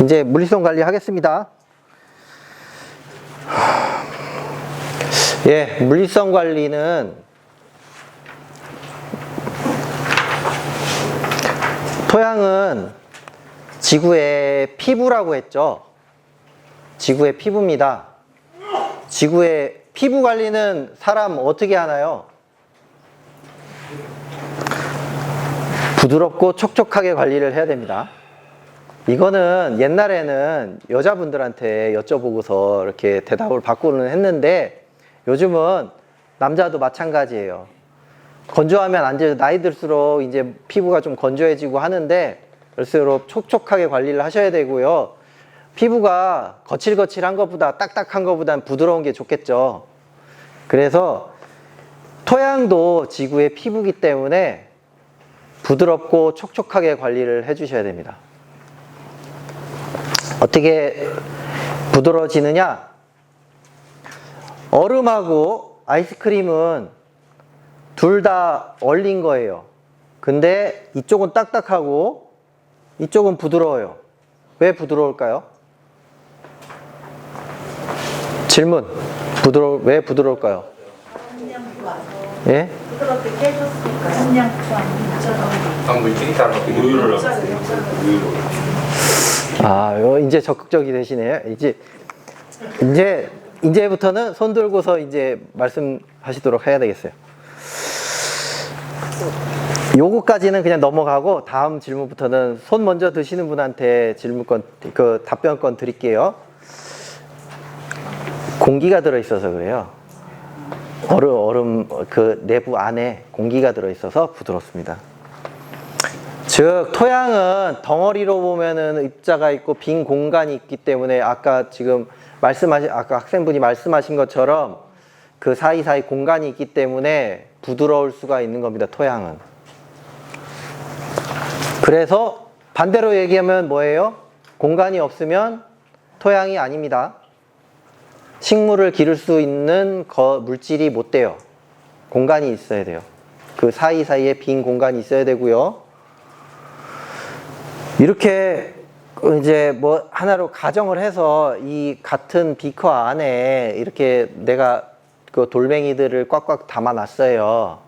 이제 물리성 관리 하겠습니다. 예, 물리성 관리는 토양은 지구의 피부라고 했죠. 지구의 피부입니다. 지구의 피부 관리는 사람 어떻게 하나요? 부드럽고 촉촉하게 관리를 해야 됩니다. 이거는 옛날에는 여자분들한테 여쭤보고서 이렇게 대답을 받고는 했는데 요즘은 남자도 마찬가지예요. 건조하면 안 돼요. 나이 들수록 이제 피부가 좀 건조해지고 하는데 그럴수록 촉촉하게 관리를 하셔야 되고요. 피부가 거칠거칠한 것보다 딱딱한 것보다는 부드러운 게 좋겠죠. 그래서 토양도 지구의 피부이기 때문에 부드럽고 촉촉하게 관리를 해 주셔야 됩니다. 어떻게 부드러워지느냐? 얼음하고 아이스크림은 둘 다 얼린 거예요. 근데 이쪽은 딱딱하고 이쪽은 부드러워요. 왜 부드러울까요? 질문. 왜 부드러울까요? 예? 부드럽게 깨졌으니까 함량도 아니고 물질이 다른 것도 우유를 이제 적극적이 되시네요. 이제부터는 손 들고서 이제 말씀하시도록 해야 되겠어요. 요거까지는 그냥 넘어가고 다음 질문부터는 손 먼저 드시는 분한테 답변권 드릴게요. 공기가 들어있어서 그래요. 얼음 그 내부 안에 공기가 들어있어서 부드럽습니다. 즉 토양은 덩어리로 보면은 입자가 있고 빈 공간이 있기 때문에 아까 학생분이 말씀하신 것처럼 그 사이사이 공간이 있기 때문에 부드러울 수가 있는 겁니다. 토양은. 그래서 반대로 얘기하면 뭐예요? 공간이 없으면 토양이 아닙니다. 식물을 기를 수 있는 물질이 못 돼요. 공간이 있어야 돼요. 그 사이사이에 빈 공간이 있어야 되고요. 이렇게 이제 뭐 하나로 가정을 해서 이 같은 비커 안에 이렇게 내가 그 돌멩이들을 꽉꽉 담아 놨어요.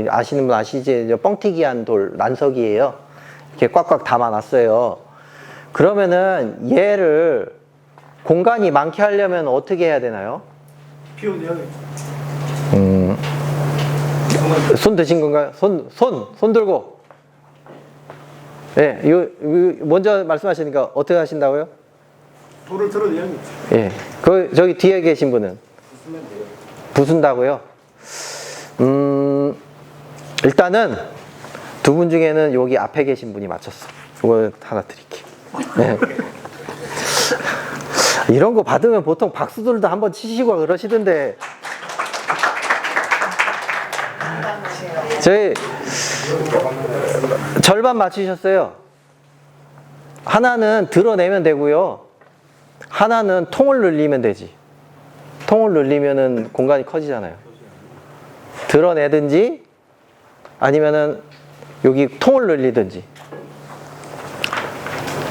아시는 분 아시지? 뻥튀기한 난석이에요. 이렇게 꽉꽉 담아 놨어요. 그러면은 얘를 공간이 많게 하려면 어떻게 해야 되나요? 비워내야겠죠. 손 드신 건가요? 손 들고. 예, 먼저 말씀하시니까 어떻게 하신다고요? 돌을 들어내야겠죠. 예, 저기 뒤에 계신 분은? 부수면 돼요. 부순다고요? 일단은 두 분 중에는 여기 앞에 계신 분이 맞췄어. 이거 하나 드릴게요. 네. 이런 거 받으면 보통 박수들도 한번 치시고 그러시던데. 저희 절반 맞추셨어요. 하나는 드러내면 되고요. 하나는 통을 늘리면 되지. 통을 늘리면은 공간이 커지잖아요. 드러내든지 아니면은 여기 통을 늘리든지.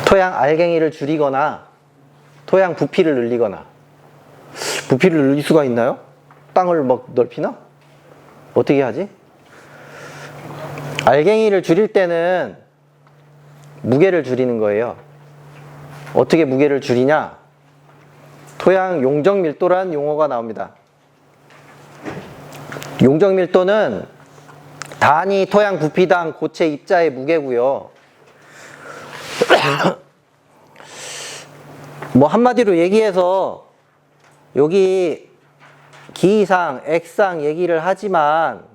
토양 알갱이를 줄이거나 토양 부피를 늘리거나. 부피를 늘릴 수가 있나요? 땅을 막 넓히나? 어떻게 하지? 알갱이를 줄일 때는 무게를 줄이는 거예요. 어떻게 무게를 줄이냐? 토양 용적 밀도란 용어가 나옵니다. 용적 밀도는 단위 토양 부피당 고체 입자의 무게고요. 뭐 한마디로 얘기해서 여기 기상, 액상 얘기를 하지만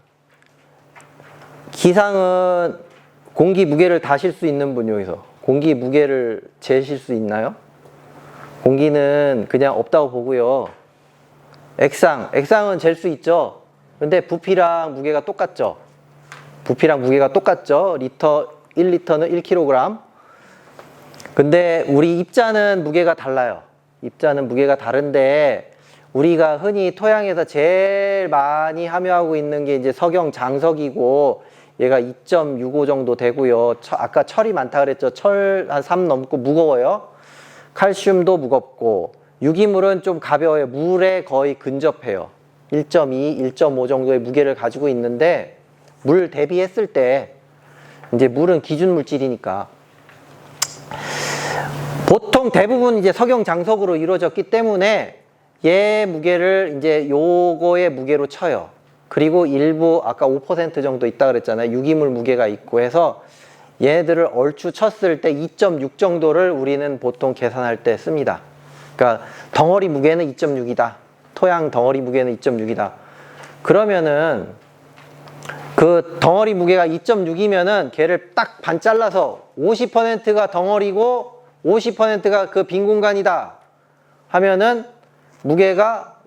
기상은 공기 무게를 다실 수 있는 분 여기서 공기 무게를 재실 수 있나요? 공기는 그냥 없다고 보고요. 액상은 잴 수 있죠. 근데 부피랑 무게가 똑같죠. 부피랑 무게가 똑같죠. 1리터는 1kg. 근데 우리 입자는 무게가 달라요. 입자는 무게가 다른데 우리가 흔히 토양에서 제일 많이 함유하고 있는 게 이제 석영 장석이고 얘가 2.65 정도 되고요. 아까 철이 많다 그랬죠. 철 한 3 넘고 무거워요. 칼슘도 무겁고 유기물은 좀 가벼워요. 물에 거의 근접해요. 1.2, 1.5 정도의 무게를 가지고 있는데 물 대비했을 때 이제 물은 기준 물질이니까 보통 대부분 이제 석영장석으로 이루어졌기 때문에 얘 무게를 이제 요거의 무게로 쳐요. 그리고 일부 아까 5% 정도 있다 그랬잖아요. 유기물 무게가 있고 해서 얘네들을 얼추 쳤을 때 2.6 정도를 우리는 보통 계산할 때 씁니다. 그러니까 덩어리 무게는 2.6이다. 토양 덩어리 무게는 2.6이다. 그러면은 그 덩어리 무게가 2.6이면은 걔를 딱 반 잘라서 50%가 덩어리고 50%가 그 빈 공간이다 하면은 무게가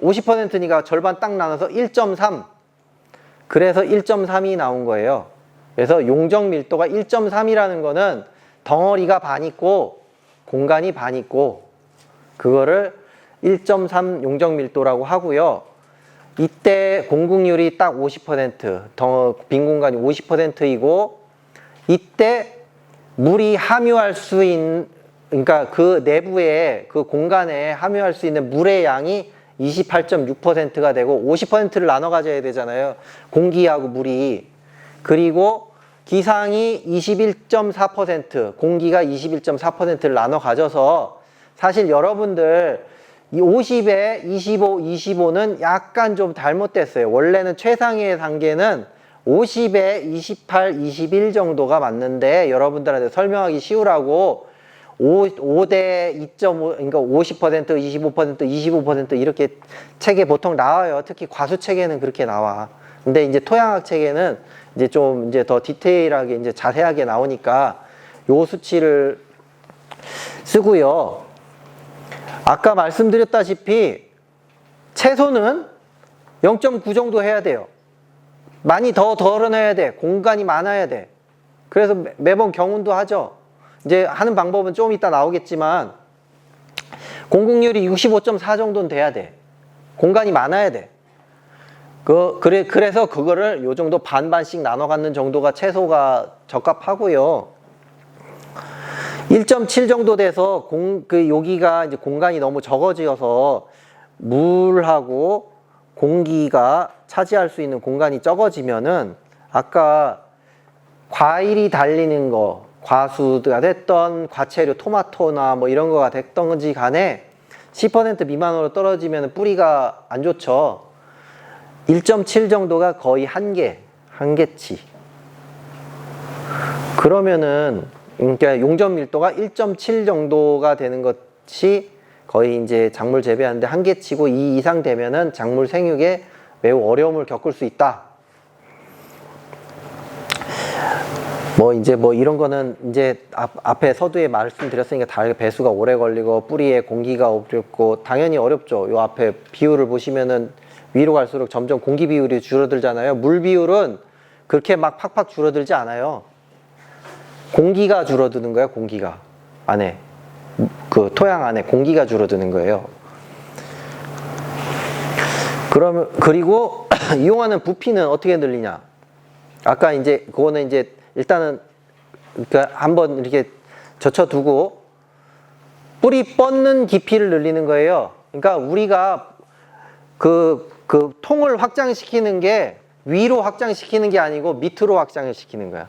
50%니까 절반 딱 나눠서 1.3. 그래서 1.3이 나온 거예요. 그래서 용적 밀도가 1.3이라는 거는 덩어리가 반 있고 공간이 반 있고 그거를 1.3 용적 밀도라고 하고요. 이때 공급률이 딱 50%, 빈 공간이 50%이고 이때 물이 함유할 수 있는, 그러니까 그 내부에 그 공간에 함유할 수 있는 물의 양이 28.6%가 되고 50%를 나눠 가져야 되잖아요. 공기하고 물이. 그리고 기상이 21.4%, 공기가 21.4%를 나눠 가져서 사실 여러분들 이 50에 25, 25는 약간 좀 잘못됐어요. 원래는 최상의 단계는 50에 28, 21 정도가 맞는데 여러분들한테 설명하기 쉬우라고 5대 2.5, 그러니까 50%, 25%, 25% 이렇게 책에 보통 나와요. 특히 과수 책에는 그렇게 나와. 근데 이제 토양학 책에는 이제 좀 이제 더 디테일하게 이제 자세하게 나오니까 요 수치를 쓰고요. 아까 말씀드렸다시피 채소는 0.9 정도 해야 돼요. 많이 더 덜어내야 돼. 공간이 많아야 돼. 그래서 매번 경운도 하죠. 이제 하는 방법은 좀 이따 나오겠지만 공급률이 65.4 정도는 돼야 돼. 공간이 많아야 돼. 그래서 그거를 요 정도 반반씩 나눠 갖는 정도가 채소가 적합하고요. 1.7 정도 돼서 여기가 이제 공간이 너무 적어지어서 물하고 공기가 차지할 수 있는 공간이 적어지면은 아까 과일이 달리는 거, 과수가 됐던 과채류, 토마토나 뭐 이런 거가 됐던지 간에 10% 미만으로 떨어지면 뿌리가 안 좋죠. 1.7 정도가 거의 한계치. 그러면은 그러니까 용적 밀도가 1.7 정도가 되는 것이 거의 이제 작물 재배하는데 한계치고 이 이상 되면은 작물 생육에 매우 어려움을 겪을 수 있다. 이제 이런 거는 이제 앞에 서두에 말씀드렸으니까 다 배수가 오래 걸리고 뿌리에 공기가 어렵고 당연히 어렵죠. 요 앞에 비율을 보시면은 위로 갈수록 점점 공기 비율이 줄어들잖아요. 물 비율은 그렇게 막 팍팍 줄어들지 않아요. 공기가 줄어드는 거예요. 공기가 안에 그 토양 안에 공기가 줄어드는 거예요. 그리고 이용하는 부피는 어떻게 늘리냐? 아까 이제 그거는 이제 일단은 그러니까 한번 이렇게 젖혀두고 뿌리 뻗는 깊이를 늘리는 거예요. 그러니까 우리가 그 통을 확장시키는 게 위로 확장시키는 게 아니고 밑으로 확장을 시키는 거야.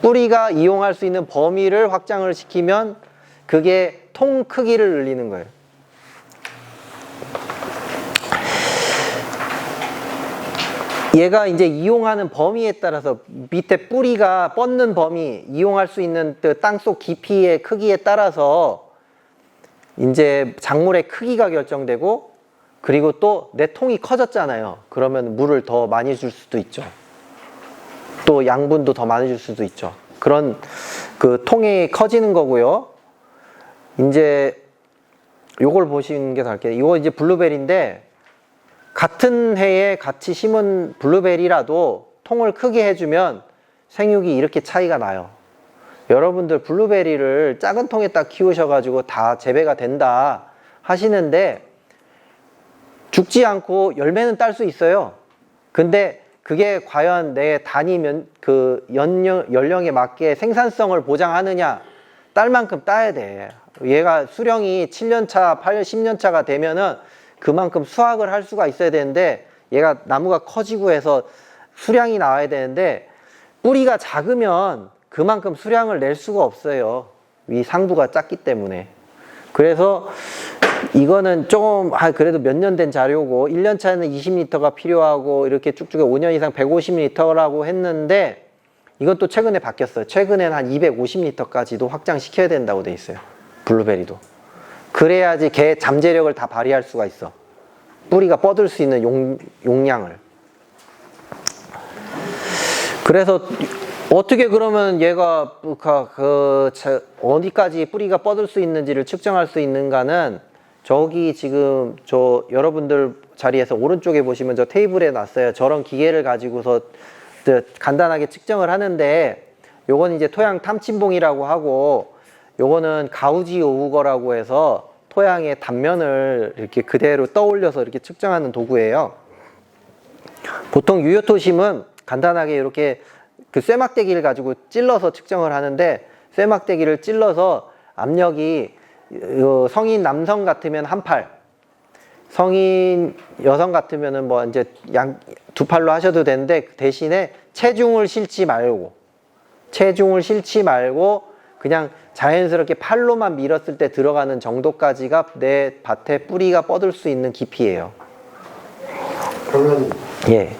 뿌리가 이용할 수 있는 범위를 확장을 시키면 그게 통 크기를 늘리는 거예요. 얘가 이제 이용하는 범위에 따라서 밑에 뿌리가 뻗는 범위, 이용할 수 있는 땅속 깊이의 크기에 따라서 이제 작물의 크기가 결정되고 그리고 또 내 통이 커졌잖아요. 그러면 물을 더 많이 줄 수도 있죠. 또 양분도 더 많이 줄 수도 있죠. 그런 그 통이 커지는 거고요. 이제 요걸 보시는 게 더 할게요. 이거 이제 블루베리인데 같은 해에 같이 심은 블루베리라도 통을 크게 해주면 생육이 이렇게 차이가 나요. 여러분들 블루베리를 작은 통에 딱 키우셔가지고 다 재배가 된다 하시는데 죽지 않고 열매는 딸 수 있어요. 근데 그게 과연 내 단위 연령에 맞게 생산성을 보장하느냐? 딸 만큼 따야 돼. 얘가 수령이 7년차, 8년, 10년차가 되면은 그만큼 수확을 할 수가 있어야 되는데 얘가 나무가 커지고 해서 수량이 나와야 되는데 뿌리가 작으면 그만큼 수량을 낼 수가 없어요. 위 상부가 작기 때문에. 그래서 이거는 조금 그래도 몇 년 된 자료고 1년 차에는 20리터가 필요하고 이렇게 쭉쭉 5년 이상 150리터라고 했는데 이건 또 최근에 바뀌었어요. 최근에는 한 250리터까지도 확장시켜야 된다고 돼 있어요. 블루베리도. 그래야지 걔 잠재력을 다 발휘할 수가 있어. 뿌리가 뻗을 수 있는 용량을. 그래서 어떻게 그러면 얘가 어디까지 뿌리가 뻗을 수 있는지를 측정할 수 있는가는 저기 지금 저 여러분들 자리에서 오른쪽에 보시면 저 테이블에 놨어요. 저런 기계를 가지고서 간단하게 측정을 하는데 요건 이제 토양 탐침봉이라고 하고 요거는 가우지 오우거라고 해서 토양의 단면을 이렇게 그대로 떠올려서 이렇게 측정하는 도구예요. 보통 유효토심은 간단하게 이렇게 그 쇠막대기를 가지고 찔러서 측정을 하는데 쇠막대기를 찔러서 압력이 성인 남성 같으면 한 팔, 성인 여성 같으면은 뭐 이제 두 팔로 하셔도 되는데 대신에 체중을 실지 말고 그냥 자연스럽게 팔로만 밀었을 때 들어가는 정도까지가 내 밭에 뿌리가 뻗을 수 있는 깊이예요. 강사님. 예.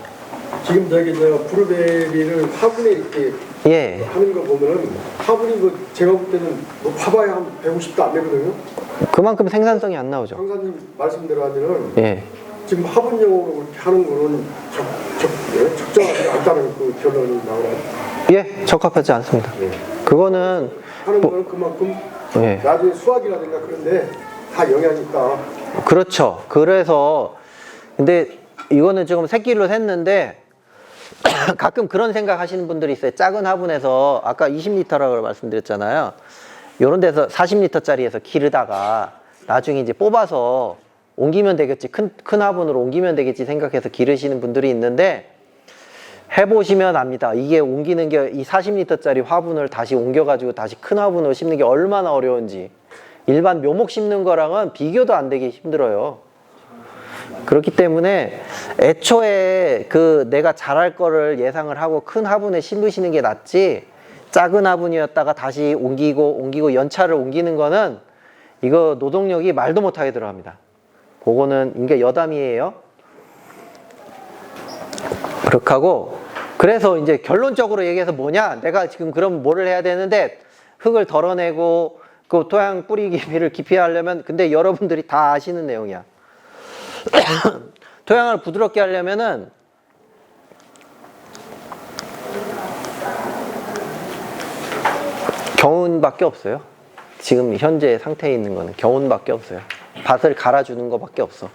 지금 저기 저 브루베리를 화분에 이렇게 예. 하는 거 보면은 화분이 뭐 제가 볼 때는 뭐 파봐야 한 150도 안 되거든요. 그만큼 생산성이 안 나오죠. 강사님 말씀대로 하면은 예. 지금 화분용으로 그렇게 하는 거는 적정하지 않다는 그 결론이 나오나요? 예, 적합하지 않습니다. 예. 그거는 하는 거는 그만큼 예. 나중에 수확이라든가 그런데 다 영향이 있다. 그렇죠. 그래서 근데 이거는 지금 새끼로 샜는데 가끔 그런 생각 하시는 분들이 있어요. 작은 화분에서 아까 20리터라고 말씀드렸잖아요. 요런 데서 40리터짜리에서 기르다가 나중에 이제 뽑아서 옮기면 되겠지. 큰 화분으로 옮기면 되겠지 생각해서 기르시는 분들이 있는데 해보시면 압니다. 이게 옮기는 게 이 40리터짜리 화분을 다시 옮겨가지고 다시 큰 화분으로 심는 게 얼마나 어려운지. 일반 묘목 심는 거랑은 비교도 안 되게 힘들어요. 그렇기 때문에 애초에 그 내가 잘할 거를 예상을 하고 큰 화분에 심으시는 게 낫지 작은 화분이었다가 다시 옮기고 연차를 옮기는 거는 이거 노동력이 말도 못하게 들어갑니다. 그거는 이게 여담이에요. 그렇게 하고 그래서 이제 결론적으로 얘기해서 뭐냐 내가 지금 그럼 뭐를 해야 되는데 흙을 덜어내고 그 토양 뿌리 깊이를 깊이 하려면 근데 여러분들이 다 아시는 내용이야. 토양을 부드럽게 하려면은 겨운밖에 없어요. 지금 현재 상태에 있는 거는 겨운밖에 없어요. 밭을 갈아주는 것밖에 없어.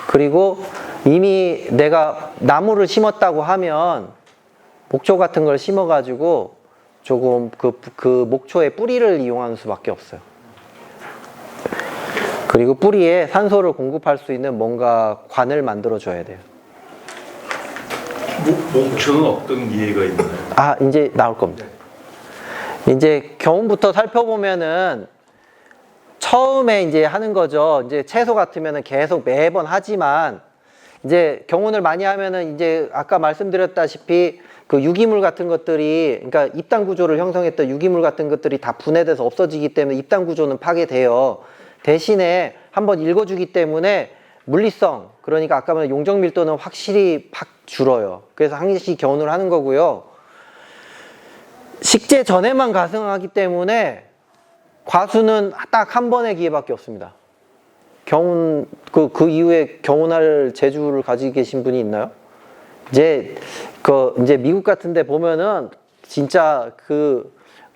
그리고 이미 내가 나무를 심었다고 하면 목초 같은 걸 심어가지고 조금 그 목초의 뿌리를 이용하는 수밖에 없어요. 그리고 뿌리에 산소를 공급할 수 있는 뭔가 관을 만들어 줘야 돼요. 목초는 어떤 이해가 있나요? 아, 이제 나올 겁니다. 이제 겨운부터 살펴보면은 처음에 이제 하는 거죠. 이제 채소 같으면은 계속 매번 하지만 이제 겨운을 많이 하면은 이제 아까 말씀드렸다시피 그 유기물 같은 것들이 그러니까 잎단 구조를 형성했던 유기물 같은 것들이 다 분해돼서 없어지기 때문에 잎단 구조는 파괴돼요. 대신에 한번 읽어주기 때문에 물리성 그러니까 아까 말한 용적 밀도는 확실히 팍 줄어요. 그래서 항시 겨운을 하는 거고요. 식재 전에만 가승하기 때문에 과수는 딱 한 번의 기회밖에 없습니다. 겨운 그 이후에 겨운할 재주를 가지고 계신 분이 있나요? 이제 이제 미국 같은데 보면은 진짜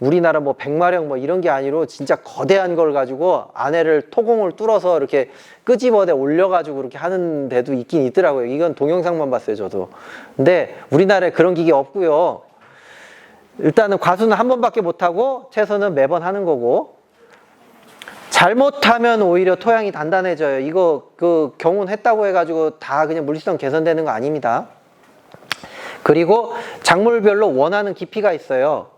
우리나라 뭐 백마령 뭐 이런 게 아니로 진짜 거대한 걸 가지고 안에를 토공을 뚫어서 이렇게 끄집어내 올려가지고 이렇게 하는 데도 있긴 있더라고요. 이건 동영상만 봤어요, 저도. 근데 우리나라에 그런 기계 없고요. 일단은 과수는 한 번밖에 못하고 채소는 매번 하는 거고 잘못하면 오히려 토양이 단단해져요. 이거 경운했다고 해가지고 다 그냥 물리성 개선되는 거 아닙니다. 그리고 작물별로 원하는 깊이가 있어요.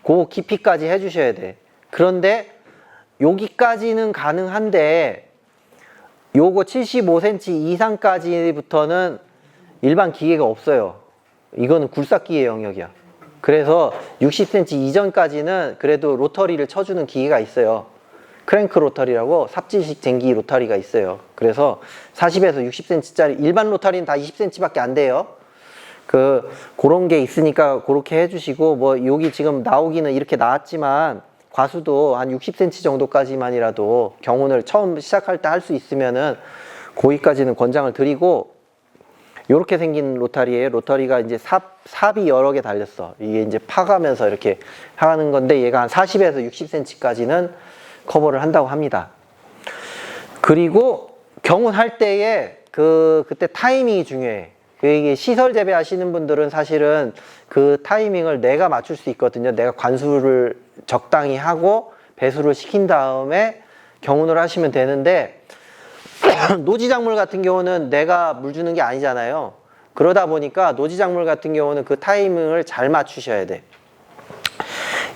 그 깊이까지 해주셔야 돼. 그런데 여기까지는 가능한데 요거 75cm 이상까지부터는 일반 기계가 없어요. 이거는 굴삭기의 영역이야. 그래서 60cm 이전까지는 그래도 로터리를 쳐주는 기계가 있어요. 크랭크 로터리라고 삽질식 쟁기 로터리가 있어요. 그래서 40에서 60cm짜리 일반 로터리는 다 20cm밖에 안 돼요. 그런 게 있으니까 그렇게 해주시고, 뭐 여기 지금 나오기는 이렇게 나왔지만 과수도 한 60cm 정도까지만이라도 경운을 처음 시작할 때 할 수 있으면은 거기까지는 권장을 드리고, 요렇게 생긴 로터리에 로터리가 이제 삽이 여러 개 달렸어. 이게 이제 파가면서 이렇게 하는 건데 얘가 한 40에서 60cm까지는 커버를 한다고 합니다. 그리고 경운할 때에 그때 타이밍이 중요해. 이게 시설 재배하시는 분들은 사실은 그 타이밍을 내가 맞출 수 있거든요. 내가 관수를 적당히 하고 배수를 시킨 다음에 경운을 하시면 되는데 노지작물 같은 경우는 내가 물 주는 게 아니잖아요. 그러다 보니까 노지작물 같은 경우는 그 타이밍을 잘 맞추셔야 돼.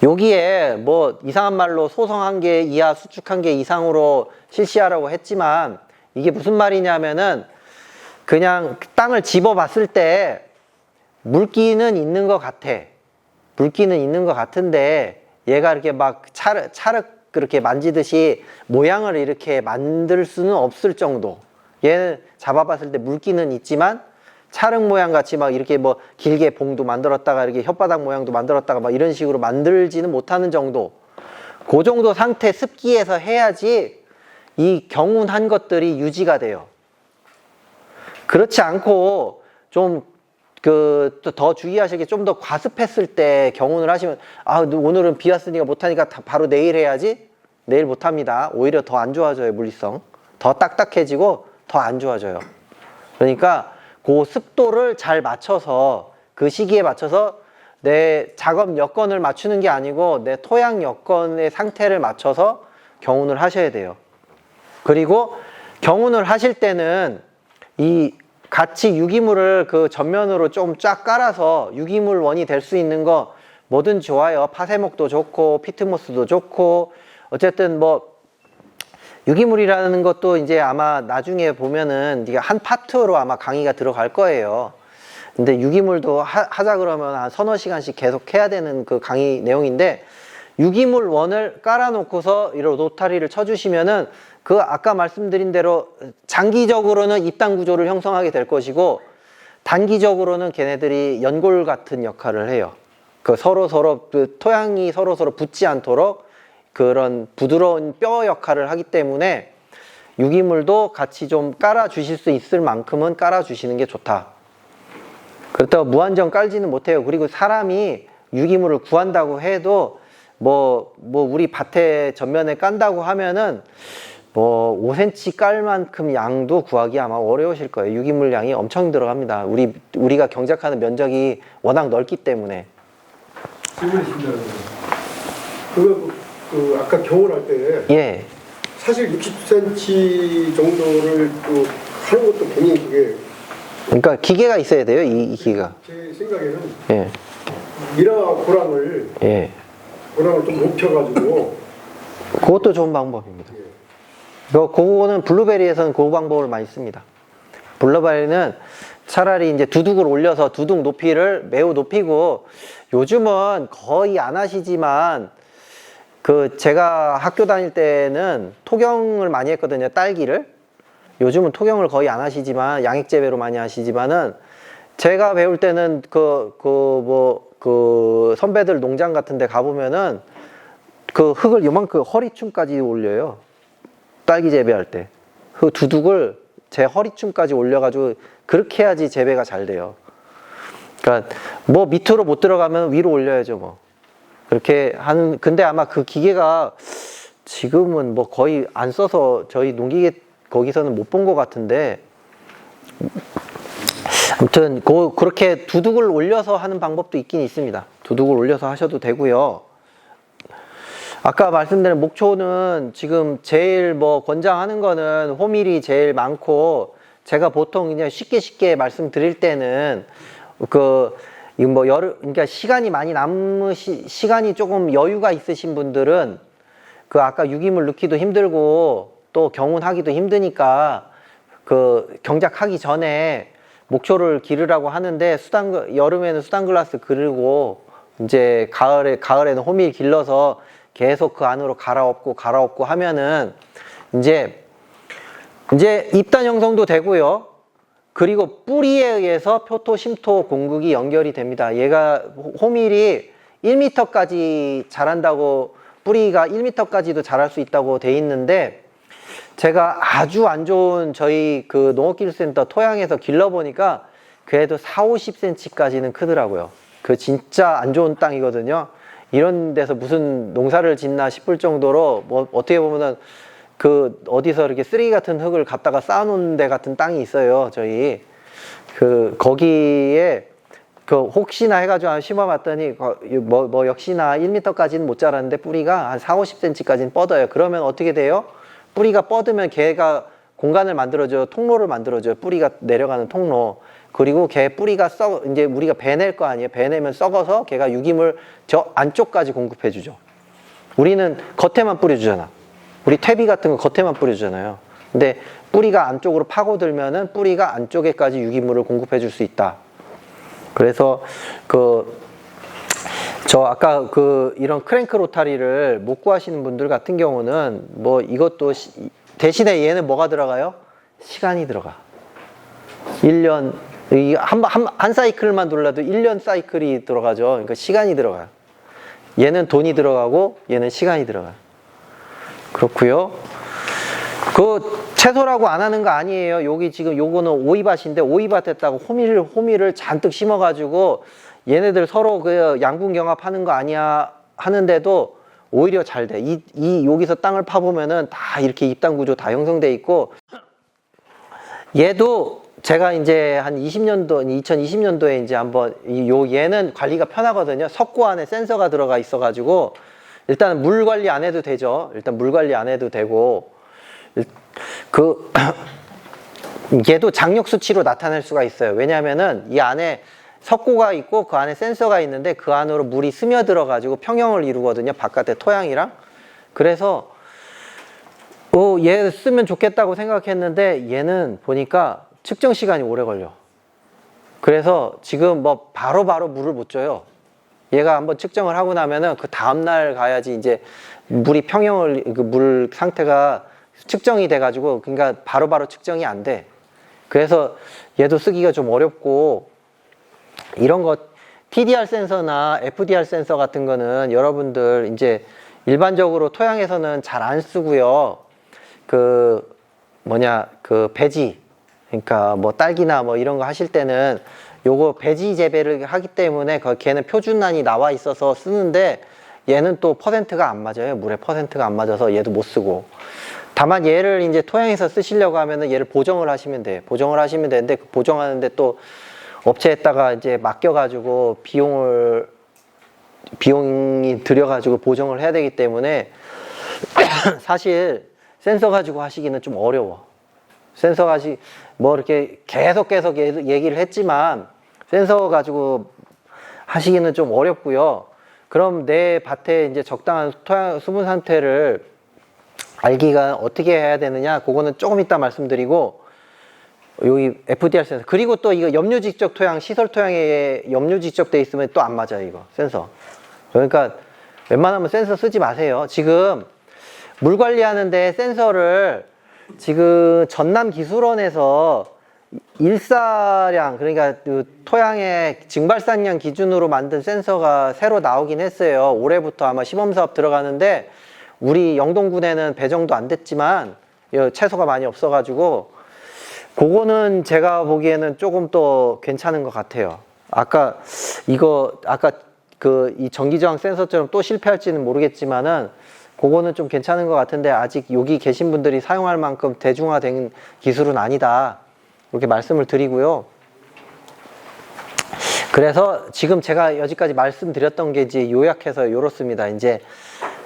여기에 뭐 이상한 말로 소성 1개 이하 수축 1개 이상으로 실시하라고 했지만 이게 무슨 말이냐면은 그냥 땅을 집어 봤을 때 물기는 있는 것 같아. 물기는 있는 것 같은데 얘가 이렇게 막 차륵 그렇게 만지듯이 모양을 이렇게 만들 수는 없을 정도. 얘는 잡아봤을 때 물기는 있지만 차륵 모양 같이 막 이렇게 뭐 길게 봉도 만들었다가 이렇게 혓바닥 모양도 만들었다가 막 이런 식으로 만들지는 못하는 정도. 그 정도 상태 습기에서 해야지 이 경운한 것들이 유지가 돼요. 그렇지 않고 좀 더 주의하실 게 좀 더 과습했을 때 경운을 하시면 오늘은 비 왔으니까 못하니까 바로 내일 해야지. 내일 못합니다. 오히려 더 안 좋아져요. 물리성 더 딱딱해지고 더 안 좋아져요. 그러니까 그 습도를 잘 맞춰서 그 시기에 맞춰서 내 작업 여건을 맞추는 게 아니고 내 토양 여건의 상태를 맞춰서 경운을 하셔야 돼요. 그리고 경운을 하실 때는 이 같이 유기물을 그 전면으로 좀 쫙 깔아서 유기물 원이 될 수 있는 거 뭐든 좋아요. 파세목도 좋고 피트모스도 좋고 어쨌든 뭐 유기물이라는 것도 이제 아마 나중에 보면은 네가 한 파트로 아마 강의가 들어갈 거예요. 근데 유기물도 하자 그러면 한 서너 시간씩 계속 해야 되는 그 강의 내용인데 유기물 원을 깔아놓고서 이런 로타리를 쳐주시면은 그 아까 말씀드린 대로 장기적으로는 입단 구조를 형성하게 될 것이고 단기적으로는 걔네들이 연골 같은 역할을 해요. 서로 그 토양이 서로 붙지 않도록 그런 부드러운 뼈 역할을 하기 때문에 유기물도 같이 좀 깔아 주실 수 있을 만큼은 깔아 주시는 게 좋다. 그렇다고 무한정 깔지는 못해요. 그리고 사람이 유기물을 구한다고 해도 뭐 우리 밭에 전면에 깐다고 하면은 뭐 5cm 깔 만큼 양도 구하기 아마 어려우실 거예요. 유기물 양이 엄청 들어갑니다. 우리가 경작하는 면적이 워낙 넓기 때문에. 질문이 있습니다. 그 아까 경운할 때 예. 사실 60cm 정도를 또 하는 것도 굉장히 그게 그러니까 기계가 있어야 돼요. 이 기계가. 제 생각에는 예. 미라 고랑을 예. 좀 높여가지고 그것도 좋은 방법입니다. 그거는 블루베리에서는 그 방법을 많이 씁니다. 블루베리는 차라리 이제 두둑을 올려서 두둑 높이를 매우 높이고 요즘은 거의 안 하시지만 제가 학교 다닐 때는 토경을 많이 했거든요. 딸기를. 요즘은 토경을 거의 안 하시지만 양액 재배로 많이 하시지만은 제가 배울 때는 선배들 농장 같은 데 가보면은 그 흙을 요만큼 허리춤까지 올려요. 딸기 재배할 때. 그 두둑을 제 허리춤까지 올려가지고 그렇게 해야지 재배가 잘 돼요. 그러니까 뭐 밑으로 못 들어가면 위로 올려야죠 뭐. 그렇게 하는, 근데 아마 그 기계가 지금은 뭐 거의 안 써서 저희 농기계 거기서는 못 본 것 같은데 아무튼 그렇게 두둑을 올려서 하는 방법도 있긴 있습니다. 두둑을 올려서 하셔도 되고요. 아까 말씀드린 목초는 지금 제일 뭐 권장하는 거는 호밀이 제일 많고 제가 보통 그냥 쉽게 말씀드릴 때는 그러니까 시간이 많이 시간이 조금 여유가 있으신 분들은 그 아까 유기물 넣기도 힘들고 또 경운하기도 힘드니까 그 경작하기 전에 목초를 기르라고 하는데 여름에는 수단글라스 기르고 이제 가을에는 호밀 길러서 계속 그 안으로 갈아엎고 하면은 이제 잎단 형성도 되고요. 그리고 뿌리에 의해서 표토, 심토 공극이 연결이 됩니다. 얘가 호밀이 1m까지 자란다고, 뿌리가 1m까지도 자랄 수 있다고 돼 있는데, 제가 아주 안 좋은 저희 그 농업기술센터 토양에서 길러보니까 그래도 40-50cm까지는 크더라고요. 그 진짜 안 좋은 땅이거든요. 이런 데서 무슨 농사를 짓나 싶을 정도로, 뭐 어떻게 보면은 그 어디서 이렇게 쓰레기 같은 흙을 갖다가 쌓아놓은 데 같은 땅이 있어요. 저희 거기에 그 혹시나 해가지고 한번 심어봤더니 역시나 1m까지는 못 자랐는데 뿌리가 한 40-50cm까지는 뻗어요. 그러면 어떻게 돼요? 뿌리가 뻗으면 걔가 공간을 만들어줘요. 통로를 만들어줘요. 뿌리가 내려가는 통로. 그리고 걔 뿌리가 이제 우리가 베낼 거 아니에요. 베내면 썩어서 걔가 유기물 저 안쪽까지 공급해주죠. 우리는 겉에만 뿌려주잖아. 우리 퇴비 같은 거 겉에만 뿌려주잖아요. 근데 뿌리가 안쪽으로 파고들면은 뿌리가 안쪽에까지 유기물을 공급해 줄 수 있다. 그래서 저 아까 이런 크랭크 로타리를 못 구하시는 분들 같은 경우는 뭐 이것도 대신에 얘는 뭐가 들어가요? 시간이 들어가. 1년, 한 사이클만 돌려도 1년 사이클이 들어가죠. 그러니까 시간이 들어가요. 얘는 돈이 들어가고 얘는 시간이 들어가요. 그렇고요. 채소라고 안 하는 거 아니에요. 여기 지금 요거는 오이밭인데 오이밭 했다고 호미를 잔뜩 심어가지고 얘네들 서로 그 양분 경합하는 거 아니야 하는데도 오히려 잘 돼. 여기서 땅을 파보면은 다 이렇게 잎단 구조 다 형성돼 있고, 얘도 제가 이제 한 2020년도에 이제 한번 얘는 관리가 편하거든요. 석고 안에 센서가 들어가 있어가지고 일단 물 관리 안 해도 되죠. 일단 물 관리 안 해도 되고, 얘도 장력 수치로 나타낼 수가 있어요. 왜냐하면은 이 안에 석고가 있고 그 안에 센서가 있는데 그 안으로 물이 스며들어 가지고 평형을 이루거든요. 바깥에 토양이랑. 그래서 얘 쓰면 좋겠다고 생각했는데 얘는 보니까 측정 시간이 오래 걸려. 그래서 지금 뭐 바로바로 물을 못 줘요. 얘가 한번 측정을 하고 나면은 그 다음날 가야지 이제 물이 물 상태가 측정이 돼가지고, 그러니까 바로바로 측정이 안 돼. 그래서 얘도 쓰기가 좀 어렵고, 이런 거 TDR 센서나 FDR 센서 같은 거는 여러분들 이제 일반적으로 토양에서는 잘 안 쓰고요. 배지, 그러니까 뭐 딸기나 뭐 이런 거 하실 때는 요거 배지 재배를 하기 때문에 걔는 표준란이 나와 있어서 쓰는데, 얘는 또 퍼센트가 안 맞아요. 물의 퍼센트가 안 맞아서 얘도 못 쓰고. 다만 얘를 이제 토양에서 쓰시려고 하면은 얘를 보정을 하시면 돼요. 보정을 하시면 되는데 그 보정하는데 또 업체에다가 이제 맡겨가지고 비용이 들여가지고 보정을 해야 되기 때문에 사실 센서 가지고 하시기는 좀 어려워. 센서 뭐 이렇게 계속 얘기를 했지만 센서 가지고 하시기는 좀 어렵고요. 그럼 내 밭에 이제 적당한 토양 수분 상태를 알기가 어떻게 해야 되느냐, 그거는 조금 이따 말씀드리고, 여기 FDR 센서, 그리고 또 이거 염류 직접 토양, 시설 토양에 염류 직접돼 있으면 또 안 맞아요, 이거 센서. 그러니까 웬만하면 센서 쓰지 마세요. 지금 물 관리하는데 센서를 지금 전남기술원에서 일사량, 그러니까 그 토양의 증발산량 기준으로 만든 센서가 새로 나오긴 했어요. 올해부터 아마 시범사업 들어가는데, 우리 영동군에는 배정도 안 됐지만 채소가 많이 없어가지고 그거는 제가 보기에는 조금 더 괜찮은 것 같아요. 아까 이 전기저항 센서처럼 또 실패할지는 모르겠지만은 그거는 좀 괜찮은 것 같은데, 아직 여기 계신 분들이 사용할 만큼 대중화된 기술은 아니다, 이렇게 말씀을 드리고요. 그래서 지금 제가 여기까지 말씀드렸던 게 이제 요약해서 요렇습니다. 이제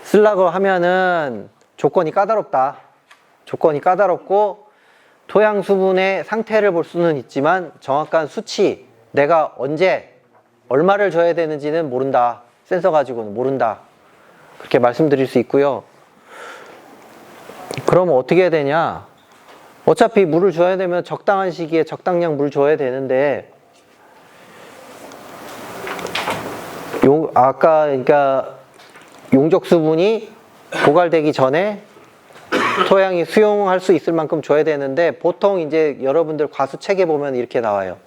쓰려고 하면은 조건이 까다롭다. 조건이 까다롭고, 토양 수분의 상태를 볼 수는 있지만 정확한 수치, 내가 언제 얼마를 줘야 되는지는 모른다. 센서 가지고는 모른다. 그렇게 말씀드릴 수 있고요. 그러면 어떻게 해야 되냐? 어차피 물을 줘야 되면 적당한 시기에 적당량 물 줘야 되는데, 아까 그러니까 용적 수분이 고갈되기 전에 토양이 수용할 수 있을 만큼 줘야 되는데, 보통 이제 여러분들 과수 책에 보면 이렇게 나와요.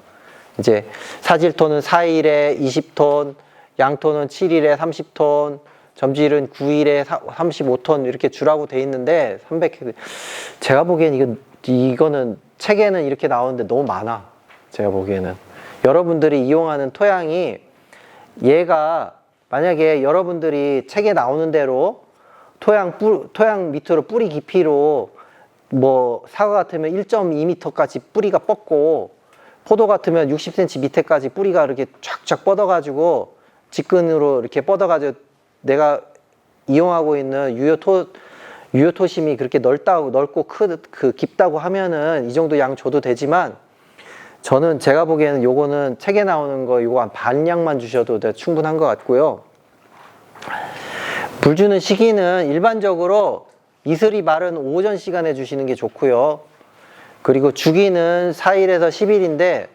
이제 사질토는 4일에 20톤, 양토는 7일에 30톤, 점질은 9일에 35톤 이렇게 주라고 돼 있는데, 300. 제가 보기엔 이거는 책에는 이렇게 나오는데 너무 많아. 제가 보기에는 여러분들이 이용하는 토양이, 얘가 만약에 여러분들이 책에 나오는 대로 토양 밑으로 뿌리 깊이로 뭐 사과 같으면 1.2m까지 뿌리가 뻗고, 포도 같으면 60cm 밑에까지 뿌리가 이렇게 쫙쫙 뻗어가지고 직근으로 이렇게 뻗어가지고 내가 이용하고 있는 유효토심이 그렇게 넓고 깊다고 하면은 이 정도 양 줘도 되지만, 저는 제가 보기에는 요거는 책에 나오는 거 요거 한 반량만 주셔도 충분한 것 같고요. 물 주는 시기는 일반적으로 이슬이 마른 오전 시간에 주시는 게 좋고요. 그리고 주기는 4일에서 10일인데,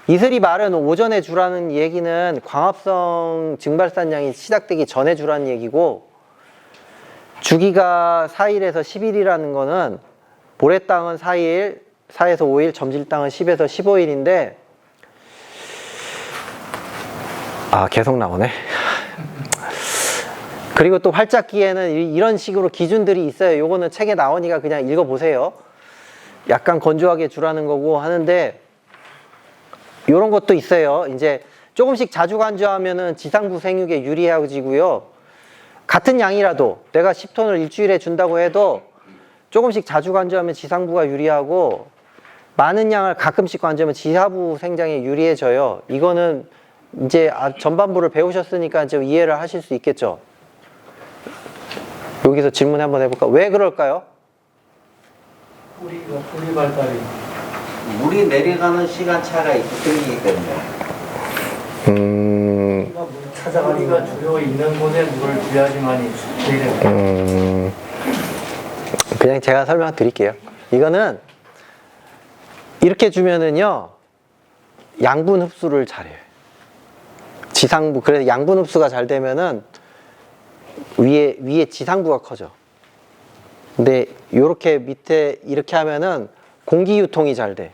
이슬이 마른 오전에 주라는 얘기는 광합성 증발산량이 시작되기 전에 주라는 얘기고, 주기가 4일에서 10일이라는 거는 모래땅은 4일, 4에서 5일, 점질땅은 10에서 15일인데, 계속 나오네. 그리고 또 활짝기에는 이런 식으로 기준들이 있어요. 요거는 책에 나오니까 그냥 읽어보세요. 약간 건조하게 주라는 거고 하는데, 요런 것도 있어요. 이제 조금씩 자주 간주하면은 지상부 생육에 유리해지고요. 같은 양이라도 내가 10톤을 일주일에 준다고 해도 조금씩 자주 간주하면 지상부가 유리하고, 많은 양을 가끔씩 간주하면 지하부 생장에 유리해져요. 이거는 이제 전반부를 배우셨으니까 좀 이해를 하실 수 있겠죠. 여기서 질문 한번 해볼까? 왜 그럴까요? 뿌리 발달이. 물이 내려가는 시간차가 있기 때문에. 뿌리가 물 찾아가기가 주요 있는 곳에 물을 줘야지만이 내려요. 그냥 제가 설명드릴게요. 이거는 이렇게 주면은요, 양분 흡수를 잘해요. 지상부, 그래서 양분 흡수가 잘 되면은 위에 지상부가 커져. 근데 요렇게 밑에 이렇게 하면은 공기 유통이 잘 돼.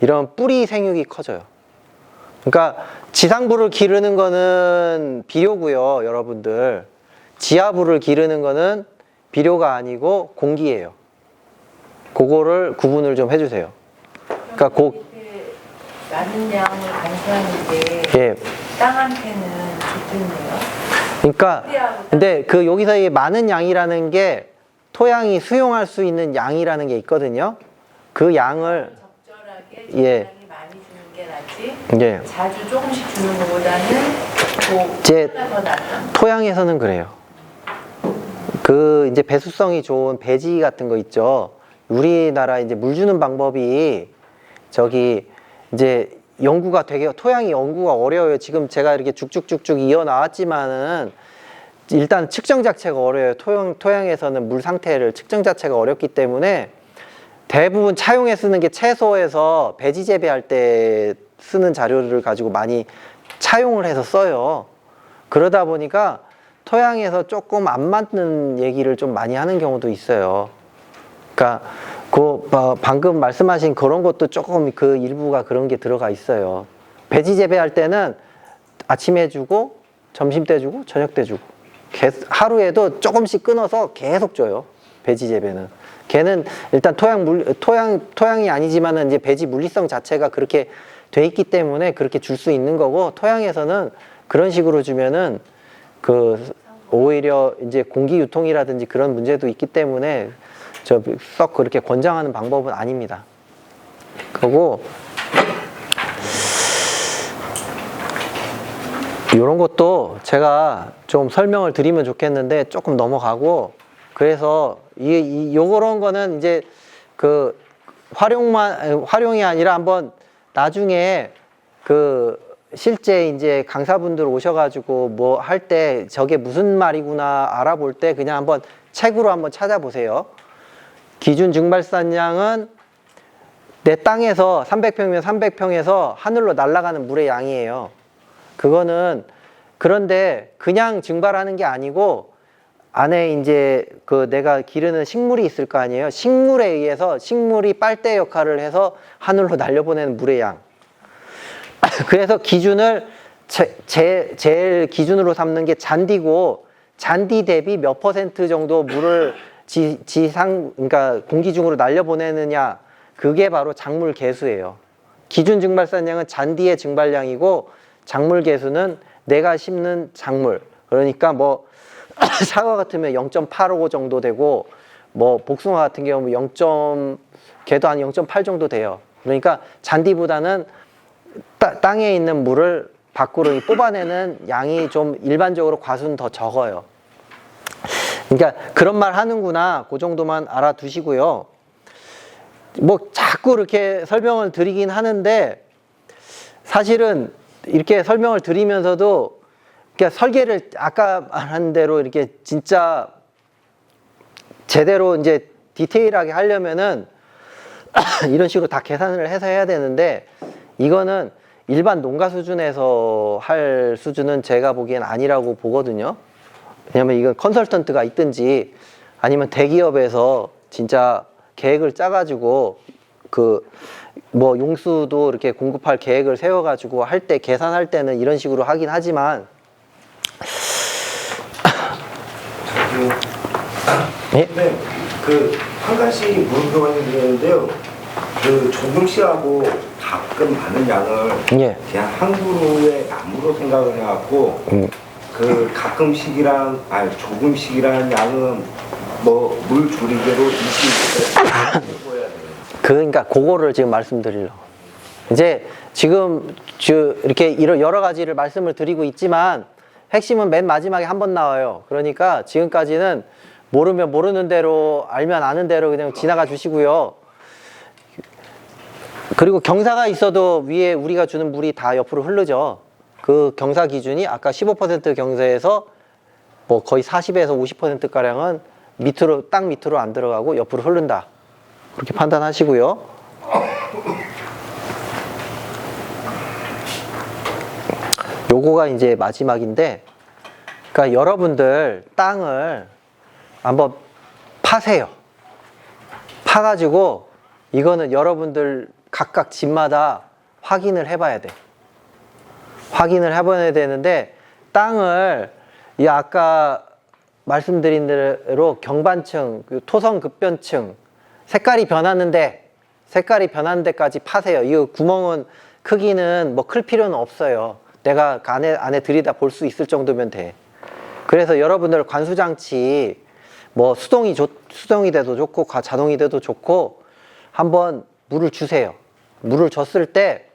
이런 뿌리 생육이 커져요. 그러니까 지상부를 기르는 거는 비료고요, 여러분들. 지하부를 기르는 거는 비료가 아니고 공기예요. 그거를 구분을 좀 해주세요. 그러니까 많은 양을 간수하는 게 예. 땅한테는 좋겠네요. 그러니까 근데 여기서 이 많은 양이라는 게 토양이 수용할 수 있는 양이라는 게 있거든요. 그 양을 적절하게 예. 적당히 많이 주는 게 낫지. 예. 자주 조금씩 주는 것보다는 제 더 낫다. 토양에서는 그래요. 이제 배수성이 좋은 배지 같은 거 있죠. 우리나라 이제 물 주는 방법이 이제 토양이 연구가 어려워요. 지금 제가 이렇게 쭉쭉쭉쭉 이어 나왔지만은 일단 측정 자체가 어려워요. 토양에서는 물 상태를 측정 자체가 어렵기 때문에 대부분 차용해 쓰는 게 채소에서 배지 재배할 때 쓰는 자료를 가지고 많이 차용을 해서 써요. 그러다 보니까 토양에서 조금 안 맞는 얘기를 좀 많이 하는 경우도 있어요. 그러니까 방금 말씀하신 그런 것도 조금 일부가 그런 게 들어가 있어요. 배지 재배할 때는 아침에 주고 점심 때 주고 저녁 때 주고 하루에도 조금씩 끊어서 계속 줘요. 배지 재배는. 걔는 일단 토양이 아니지만은 이제 배지 물리성 자체가 그렇게 돼 있기 때문에 그렇게 줄 수 있는 거고, 토양에서는 그런 식으로 주면은 오히려 이제 공기 유통이라든지 그런 문제도 있기 때문에 썩 그렇게 권장하는 방법은 아닙니다. 그리고 이런 것도 제가 좀 설명을 드리면 좋겠는데 조금 넘어가고, 그래서 요런 거는 이제 활용이 아니라 한번 나중에 실제 이제 강사분들 오셔가지고 뭐 할 때 저게 무슨 말이구나 알아볼 때 그냥 한번 책으로 한번 찾아보세요. 기준 증발산량은 내 땅에서 300평이면 300평에서 하늘로 날아가는 물의 양이에요. 그거는 그런데 그냥 증발하는 게 아니고 안에 이제 그 내가 기르는 식물이 있을 거 아니에요. 식물에 의해서 식물이 빨대 역할을 해서 하늘로 날려보내는 물의 양. 그래서 기준을 제일 기준으로 삼는 게 잔디고 잔디 대비 몇 퍼센트 정도 물을 그러니까 공기 중으로 날려보내느냐, 그게 바로 작물 개수예요. 기준 증발산량은 잔디의 증발량이고 작물 개수는 내가 심는 작물. 그러니까 뭐 사과 같으면 0.85 정도 되고 뭐 복숭아 같은 경우는 걔도 한 0.8 정도 돼요. 그러니까 잔디보다는 땅에 있는 물을 밖으로 뽑아내는 양이 좀 일반적으로 과수는 더 적어요. 그러니까 그런 말 하는구나, 그 정도만 알아두시고요. 뭐 자꾸 이렇게 설명을 드리긴 하는데 사실은 이렇게 설명을 드리면서도 그러니까 설계를 아까 말한 대로 이렇게 진짜 제대로 이제 디테일하게 하려면은 이런 식으로 다 계산을 해서 해야 되는데, 이거는 일반 농가 수준에서 할 수준은 제가 보기엔 아니라고 보거든요. 왜냐면 이건 컨설턴트가 있든지 아니면 대기업에서 진짜 계획을 짜가지고 그 뭐 용수도 이렇게 공급할 계획을 세워가지고 할 때 계산할 때는 이런 식으로 하긴 하지만 예? 네, 그 한 가지 물어보는 게 있는데요. 그 조금 씨하고 가끔 많은 양을 예. 그냥 한 그루의 나무로 생각을 해갖고 그 가끔씩이랑 아니 조금씩이라는 양은 뭐 물 조리개로 20리터 해야 돼요. 그러니까 그거를 지금 말씀드리려고. 이제 지금 이렇게 여러 가지를 말씀을 드리고 있지만 핵심은 맨 마지막에 한 번 나와요. 그러니까 지금까지는 모르면 모르는 대로, 알면 아는 대로 그냥 지나가 주시고요. 그리고 경사가 있어도 위에 우리가 주는 물이 다 옆으로 흐르죠. 그 경사 기준이 아까 15% 경사에서 뭐 거의 40에서 50%가량은 밑으로, 땅 밑으로 안 들어가고 옆으로 흐른다. 그렇게 판단하시고요. 요거가 이제 마지막인데, 그러니까 여러분들 땅을 한번 파세요. 파가지고 이거는 여러분들 각각 집마다 확인을 해봐야 돼. 확인을 해봐야 되는데, 땅을 이 아까 말씀드린 대로 경반층, 토성급변층, 색깔이 변하는데 데까지 파세요. 이 구멍은 크기는 뭐 클 필요는 없어요. 내가 안에 들이다 볼 수 있을 정도면 돼. 그래서 여러분들 관수장치 뭐 수동이 돼도 좋고 자동이 돼도 좋고 한번 물을 주세요. 물을 줬을 때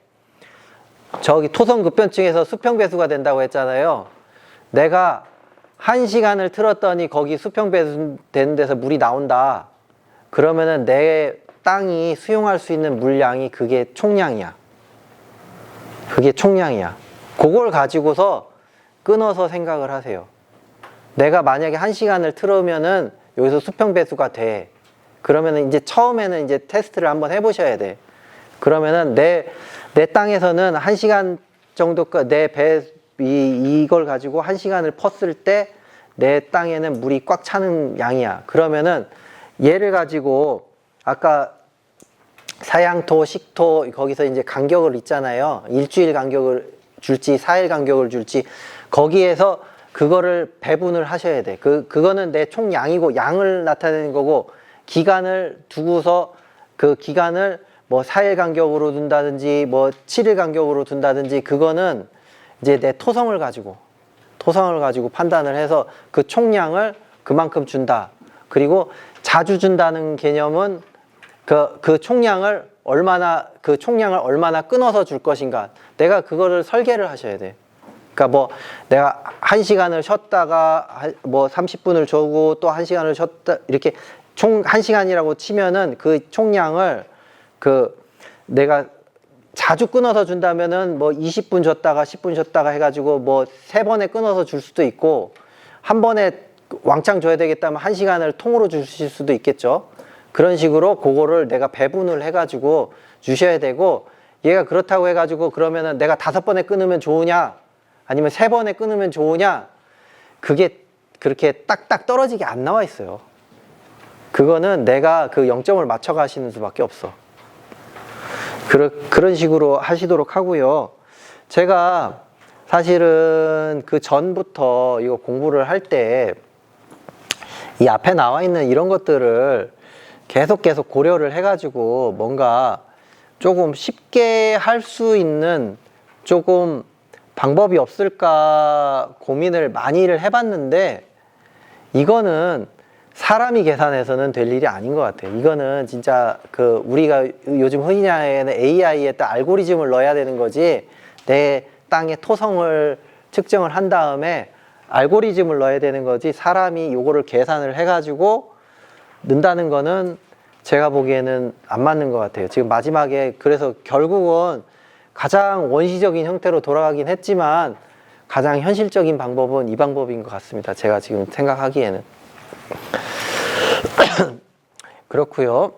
저기 토성급변층에서 수평배수가 된다고 했잖아요. 내가 1시간을 틀었더니 거기 수평배수 되는 데서 물이 나온다. 그러면은 내 땅이 수용할 수 있는 물량이 그게 총량이야. 그게 총량이야. 그걸 가지고서 끊어서 생각을 하세요. 내가 만약에 1시간을 틀으면은 여기서 수평배수가 돼. 그러면은 이제 처음에는 이제 테스트를 한번 해보셔야 돼. 그러면은 내 땅에서는 1시간 정도까 이걸 가지고 1시간을 펐을 때 내 땅에는 물이 꽉 차는 양이야. 그러면은 얘를 가지고 아까 사양토, 식토 거기서 이제 간격을 있잖아요. 일주일 간격을 줄지 4일 간격을 줄지 거기에서 그거를 배분을 하셔야 돼. 그거는 내 총량이고 양을 나타내는 거고, 기간을 두고서 그 기간을 뭐 4일 간격으로 둔다든지 뭐 7일 간격으로 둔다든지 그거는 이제 내 토성을 가지고 판단을 해서 그 총량을 그만큼 준다. 그리고 자주 준다는 개념은 그 총량을 얼마나 끊어서 줄 것인가. 내가 그거를 설계를 하셔야 돼. 그러니까 뭐 내가 1시간을 쉬었다가 뭐 30분을 주고 또 1시간을 쉬었다, 이렇게 총 1시간이라고 치면은 그 총량을 내가 자주 끊어서 준다면은 뭐 20분 줬다가 10분 줬다가 해가지고 뭐 3번에 끊어서 줄 수도 있고, 한 번에 왕창 줘야 되겠다면 1시간을 통으로 주실 수도 있겠죠. 그런 식으로 그거를 내가 배분을 해가지고 주셔야 되고, 얘가 그렇다고 해가지고 그러면은 내가 5번에 끊으면 좋으냐 아니면 3번에 끊으면 좋으냐, 그게 그렇게 딱딱 떨어지게 안 나와 있어요. 그거는 내가 그 0점을 맞춰 가시는 수밖에 없어. 그런 식으로 하시도록 하고요. 제가 사실은 그 전부터 이거 공부를 할 때 이 앞에 나와 있는 이런 것들을 계속 고려를 해가지고 뭔가 조금 쉽게 할 수 있는 조금 방법이 없을까 고민을 많이를 해봤는데, 이거는 사람이 계산해서는 될 일이 아닌 것 같아요. 이거는 진짜 그 우리가 요즘 흔히 하는 AI에 딱 알고리즘을 넣어야 되는 거지, 내 땅의 토성을 측정을 한 다음에 알고리즘을 넣어야 되는 거지, 사람이 요거를 계산을 해가지고 넣는다는 거는 제가 보기에는 안 맞는 것 같아요. 지금 마지막에 그래서 결국은 가장 원시적인 형태로 돌아가긴 했지만 가장 현실적인 방법은 이 방법인 것 같습니다. 제가 지금 생각하기에는. 그렇고요.